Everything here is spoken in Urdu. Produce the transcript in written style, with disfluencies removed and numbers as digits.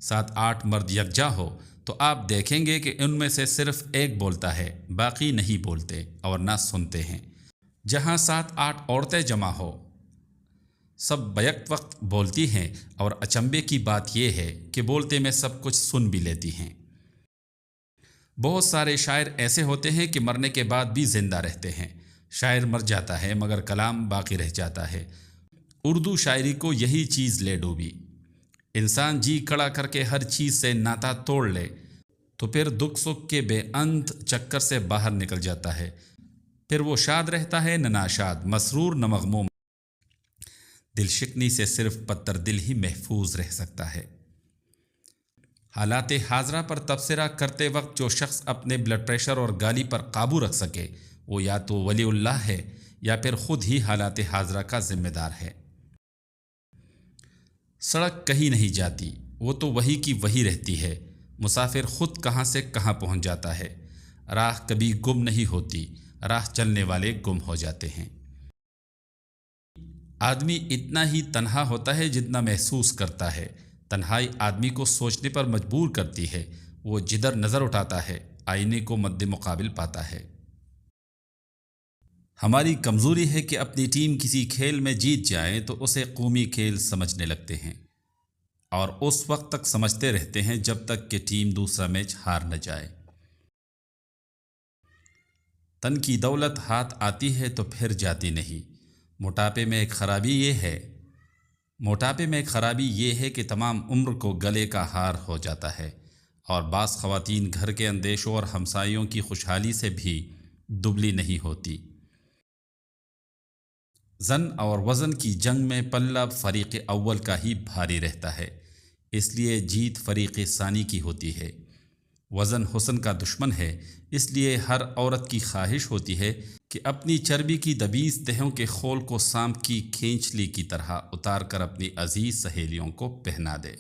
7 8 مرد یکجا ہو تو آپ دیکھیں گے کہ ان میں سے صرف ایک بولتا ہے، باقی نہیں بولتے اور نہ سنتے ہیں۔ جہاں 7 8 عورتیں جمع ہو، سب بیک وقت بولتی ہیں، اور اچنبے کی بات یہ ہے کہ بولتے میں سب کچھ سن بھی لیتی ہیں۔ بہت سارے شاعر ایسے ہوتے ہیں کہ مرنے کے بعد بھی زندہ رہتے ہیں۔ شاعر مر جاتا ہے مگر کلام باقی رہ جاتا ہے۔ اردو شاعری کو یہی چیز لے ڈوبی۔ انسان جی کڑا کر کے ہر چیز سے ناتا توڑ لے تو پھر دکھ سکھ کے بے انت چکر سے باہر نکل جاتا ہے۔ پھر وہ شاد رہتا ہے نہ ناشاد، مسرور نہ مغموم۔ دل شکنی سے صرف پتھر دل ہی محفوظ رہ سکتا ہے۔ حالات حاضرہ پر تبصرہ کرتے وقت جو شخص اپنے بلڈ پریشر اور گالی پر قابو رکھ سکے وہ یا تو ولی اللہ ہے یا پھر خود ہی حالات حاضرہ کا ذمہ دار ہے۔ سڑک کہیں نہیں جاتی، وہ تو وہی کی وہی رہتی ہے۔ مسافر خود کہاں سے کہاں پہنچ جاتا ہے۔ راہ کبھی گم نہیں ہوتی، راہ چلنے والے گم ہو جاتے ہیں۔ آدمی اتنا ہی تنہا ہوتا ہے جتنا محسوس کرتا ہے۔ تنہائی آدمی کو سوچنے پر مجبور کرتی ہے۔ وہ جدھر نظر اٹھاتا ہے آئینے کو مد مقابل پاتا ہے۔ ہماری کمزوری ہے کہ اپنی ٹیم کسی کھیل میں جیت جائے تو اسے قومی کھیل سمجھنے لگتے ہیں، اور اس وقت تک سمجھتے رہتے ہیں جب تک کہ ٹیم دوسرا میچ ہار نہ جائے۔ تن کی دولت ہاتھ آتی ہے تو پھر جاتی نہیں۔ موٹاپے میں ایک خرابی یہ ہے کہ تمام عمر کو گلے کا ہار ہو جاتا ہے، اور بعض خواتین گھر کے اندیشوں اور ہمسایوں کی خوشحالی سے بھی دبلی نہیں ہوتی۔ زن اور وزن کی جنگ میں پلہ فریق اول کا ہی بھاری رہتا ہے، اس لیے جیت فریق ثانی کی ہوتی ہے۔ وزن حسن کا دشمن ہے، اس لیے ہر عورت کی خواہش ہوتی ہے کہ اپنی چربی کی دبیز تہوں کے خول کو سانپ کی کھینچلی کی طرح اتار کر اپنی عزیز سہیلیوں کو پہنا دے۔